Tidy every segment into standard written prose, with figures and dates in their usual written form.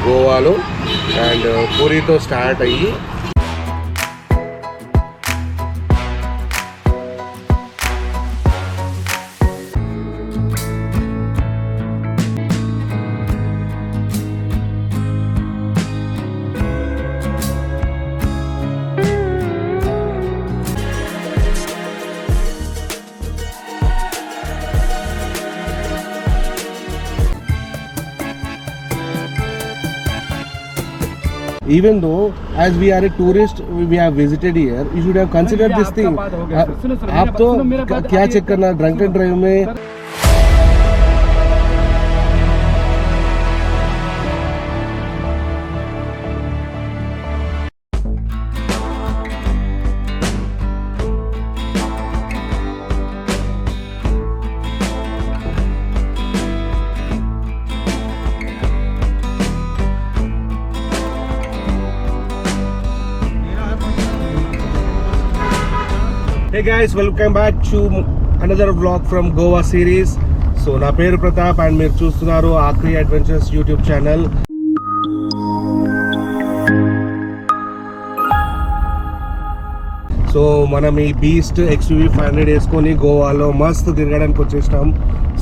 గోవాలో and పూరితో start అయ్యి even though as we are a tourist we have visited here, you should have considered this thing. आप तो क्या check करना drunk and drive में Hey guys, welcome back to another vlog from Goa series. So నా పేరు Pratap and మీరు చూస్తున్నారు ఆక్రి adventures YouTube channel. So మనం ఈ బీస్ట్ XUV 500 వేసుకొని గోవాలో మస్తు తిరగడానికి వచ్చేసినాం.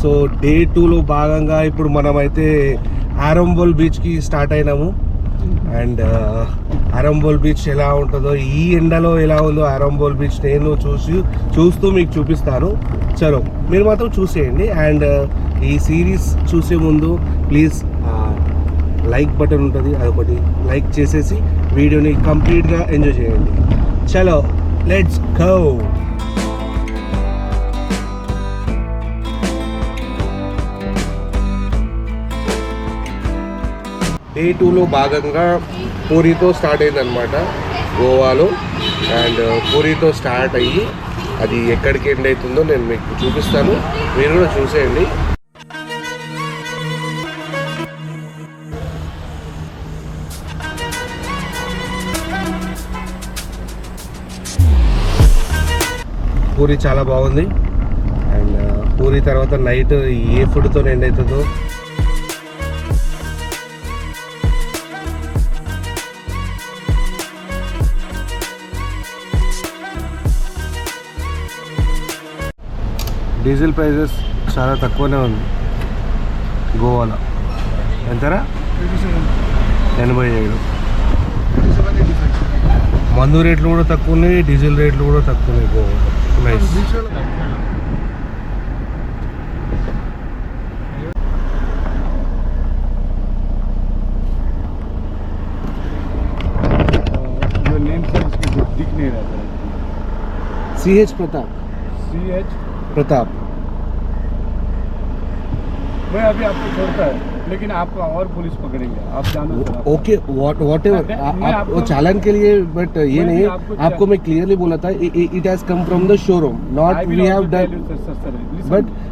సో డే 2లో భాగంగా ఇప్పుడు మనమైతే ఆరంబోల్ బీచ్కి స్టార్ట్ అయినాము. అండ్ ఆరంబోల్ బీచ్ ఎలా ఉంటుందో, ఈ ఎండలో ఎలా ఉందో ఆరంబోల్ బీచ్ నేను చూస్తూ మీకు చూపిస్తాను. చలో మీరు మాత్రం చూసేయండి. అండ్ ఈ సిరీస్ చూసే ముందు ప్లీజ్ లైక్ బటన్ ఉంటుంది, అదొకటి లైక్ చేసేసి వీడియోని కంప్లీట్గా ఎంజాయ్ చేయండి. చలో లెట్స్ గో. డే 2లో భాగంగా పూరితో స్టార్ట్ అయిందనమాట గోవాలో. అండ్ పూరితో స్టార్ట్ అయ్యి అది ఎక్కడికి ఎండ్ అవుతుందో నేను మీకు చూపిస్తాను, మీరు కూడా చూసేయండి. పూరి చాలా బాగుంది. అండ్ పూరి తర్వాత నైట్ ఏ ఫుడ్తో ఎండ్ అవుతుందో డీజిల్ ప్రైజెస్ చాలా తక్కువనే ఉంది గోవాలో. ఎంతరా? 87. మందు రేట్లు కూడా తక్కువ ఉన్నాయి, డీజిల్ రేట్లు కూడా తక్కువ ఉన్నాయి గోవాలో. Nice. CH Pratap. CH Pratap. मैं अभी आपको छोड़ता है, लेकिन आपको और पुलिस पकड़ेंगे, आप जानो. ओके, वॉट एवर आप वो चालान के लिए, बट ये नहीं, आपको मैं क्लियरली बोला था it has come from the showroom, not we have done.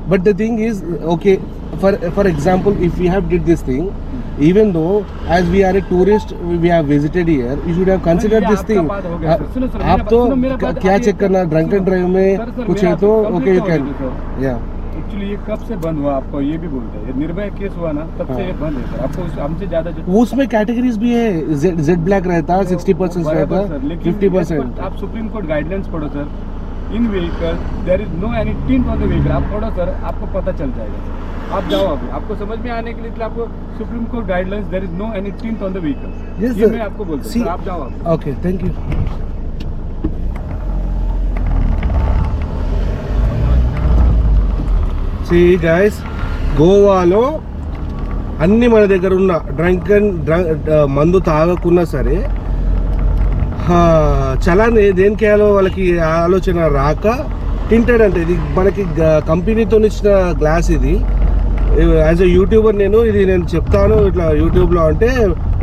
But the thing is okay, for example if we have did this thing, even though as we are a tourist we have visited here, you should have considered this thing. आप तो क्या check करना drunk and drive में कुछ है तो okay you can. या actually ये कब से बंद हुआ आपको ये भी बोलते हैं, निर्भया केस हुआ ना तब से ये बंद है सर. आपको हमसे ज्यादा उसमें कैटेगरीज भी है, जेड ब्लैक रहता, 60% रहता, 50%. आप सुप्रीम कोर्ट गाइडलाइंस पढ़ो sir. In vehicle there is no any tint on the vehicle. आप पढ़ो सर, आपको पता चल जाएगा. आप जाओ अभी, आपको समझ में आने के लिए आपको supreme court guidelines there is no any tint on the vehicle. ये मैं आपको बोलता हूं, आप जाओ अभी. Okay, thank you. See guys, గోవాలో అన్ని మన దగ్గర ఉన్న డ్రంక్ మందు తాగకున్నా సరే చలాన్ దేనికి వేయాలో వాళ్ళకి ఆలోచన రాక టింటెడ్ అంటే ఇది మనకి కంపెనీతో ఇచ్చిన గ్లాస్. ఇది యాజ్ ఎ యూట్యూబర్ నేను చెప్తాను ఇట్లా యూట్యూబ్లో అంటే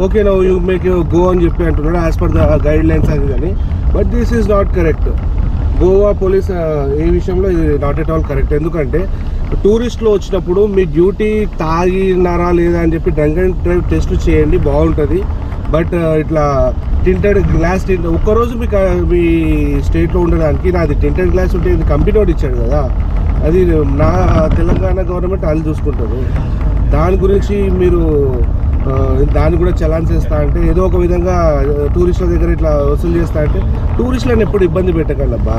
okay no you make go అని చెప్పి అంటున్నాడు as per the guidelines అది కానీ. But this is not correct. Goa police ఏ విషయంలో ఇది నాట్ ఎట్ ఆల్ కరెక్ట్. ఎందుకంటే టూరిస్టులు వచ్చినప్పుడు మీ డ్యూటీ తాగినారా లేదా అని చెప్పి డ్రంక్ అండ్ డ్రైవ్ టెస్ట్ చేయండి, బాగుంటుంది. బట్ ఇట్లా టింటెడ్ గ్లాస్ ఒక్కరోజు మీకు మీ స్టేట్లో ఉండడానికి నాది టింటెడ్ గ్లాస్ ఉంటే ఇది కంపెనీ వాడు ఇచ్చాడు కదా, అది నా తెలంగాణ గవర్నమెంట్ వాళ్ళు చూసుకుంటారు. దాని గురించి మీరు దాన్ని కూడా చలాన్స్ చేస్తా అంటే ఏదో ఒక విధంగా టూరిస్టుల దగ్గర ఇట్లా వసూలు చేస్తా అంటే టూరిస్టులను ఎప్పుడు ఇబ్బంది పెట్టగలబ్బా.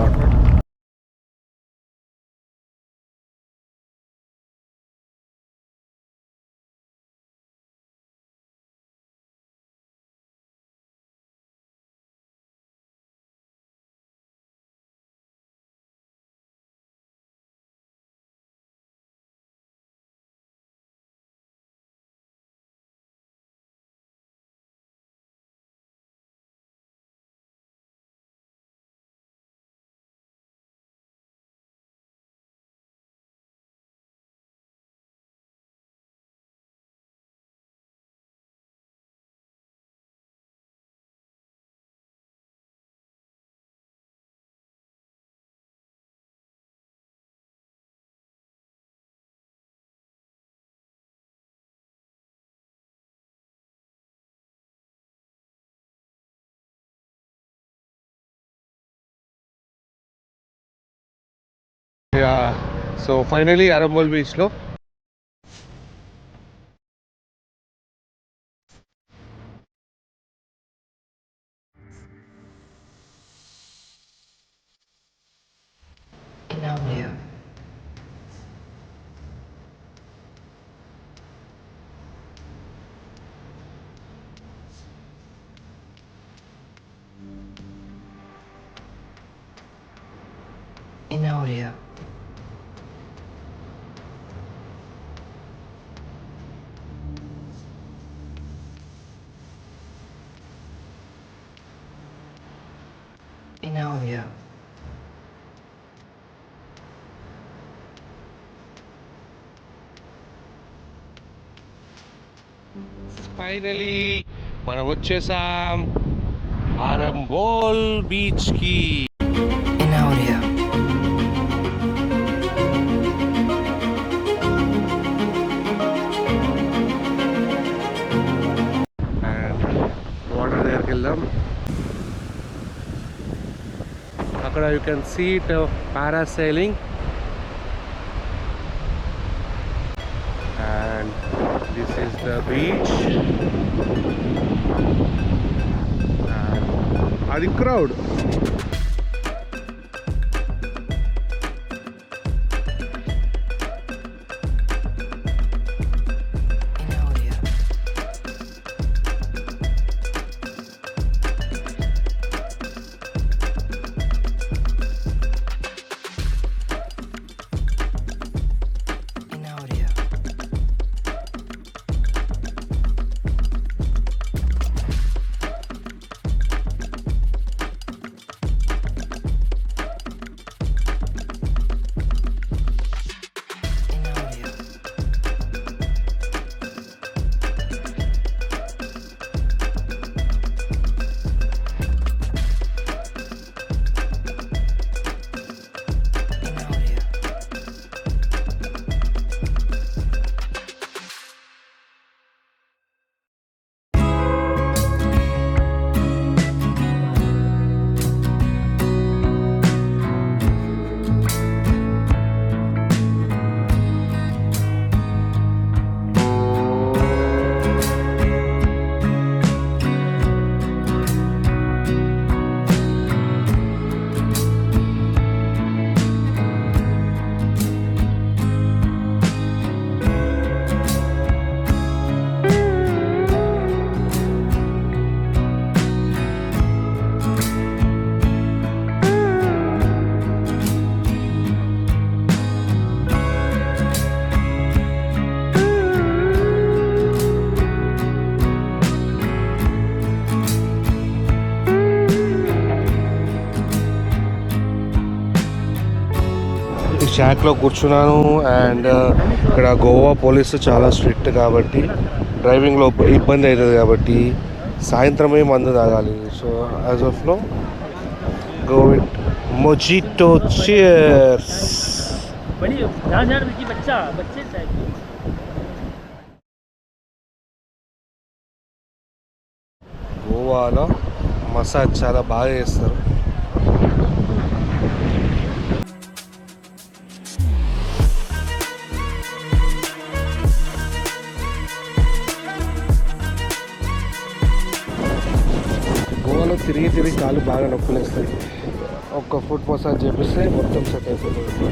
సో ఫైనలీ అరంబోల్ బీచ్లో In audio. In audio. Finally మనం వచ్చేసాం అరంబోల్ బీచ్కి. In audio. వాటర్ దగ్గరికి వెళ్దాం. అక్కడ you can see it parasailing and this is the beach. అది crowd. In audio. In audio. In audio. In audio. ఈ షాక్లో కూర్చున్నాను అండ్ ఇక్కడ గోవా పోలీసు చాలా స్ట్రిక్ట్ కాబట్టి డ్రైవింగ్లో ఇబ్బంది అవుతుంది కాబట్టి సాయంత్రమే మందు తాగాలి. So as of no go with mojito. Cheers. बड़ी ध्यान ध्यान रखिए बच्चा बच्चे टाइप గోవాలో మసాజ్ చాలా బాగా చేస్తారు. తిరిగి తిరిగి కాళ్ళు బాగా నొప్పులు వేస్తాయి. ఒక్క ఫుట్ మసాజ్ చేపిస్తే మొత్తం సెట్ అయిపోతుంది.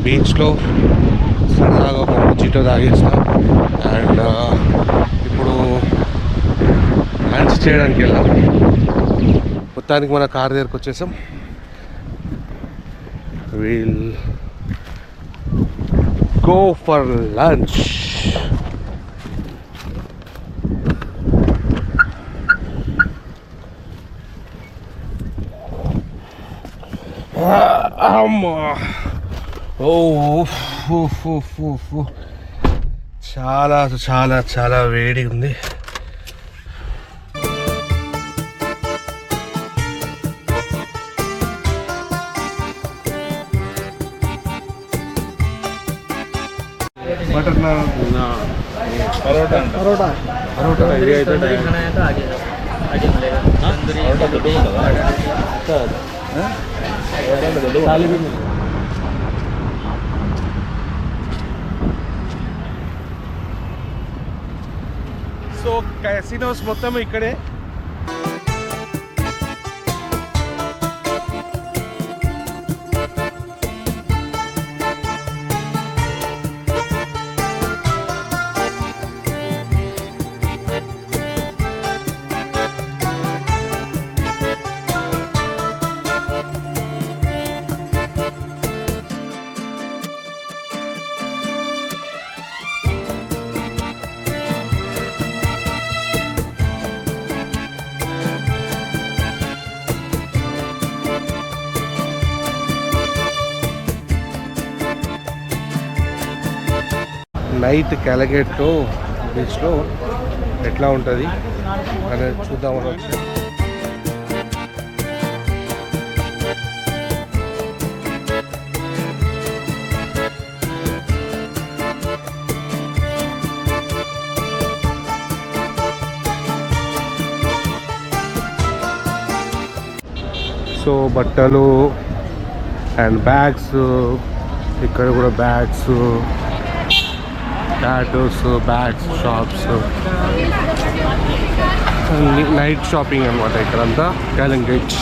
బీచ్లో సరదాగా ఒక మొజిటో తాగేసిన. అండ్ ఇప్పుడు లంచ్ చేయడానికి వెళ్ళాం. మొత్తానికి మన కార్ దగ్గరకు వచ్చేసాం. Will go for lunch. అమ్మా, చాలా చాలా చాలా వేడి ఉంది. బటర్ నాన్, పరోటా పరోటా పరోటా ఇది అయితే సో క్యాసినోస్ మొత్తం ఇక్కడే. నైట్ క్యాలగేట్లో బీచ్లో ఎట్లా ఉంటుంది అనేది చూద్దామని వచ్చి. సో బట్టలు అండ్ బ్యాగ్స్, ఇక్కడ కూడా bags, tattoos, bags shops, night shopping అనమాట ఇక్కడంతా క్యాలంగేట్.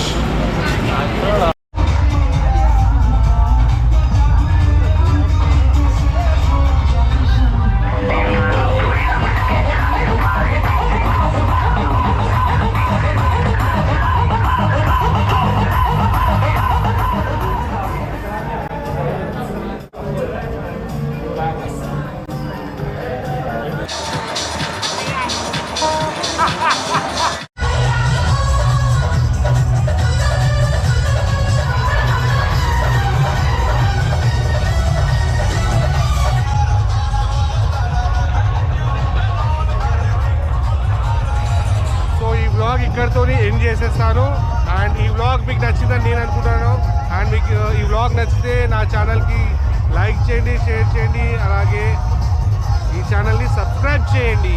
ఇక్కడితో ఎండ్ చేసేస్తాను. అండ్ ఈ వ్లాగ్ మీకు నచ్చిందని నేను అనుకుంటున్నాను. అండ్ మీకు ఈ వ్లాగ్ నచ్చితే నా ఛానల్కి లైక్ చేయండి, షేర్ చేయండి, అలాగే ఈ ఛానల్ని సబ్స్క్రైబ్ చేయండి.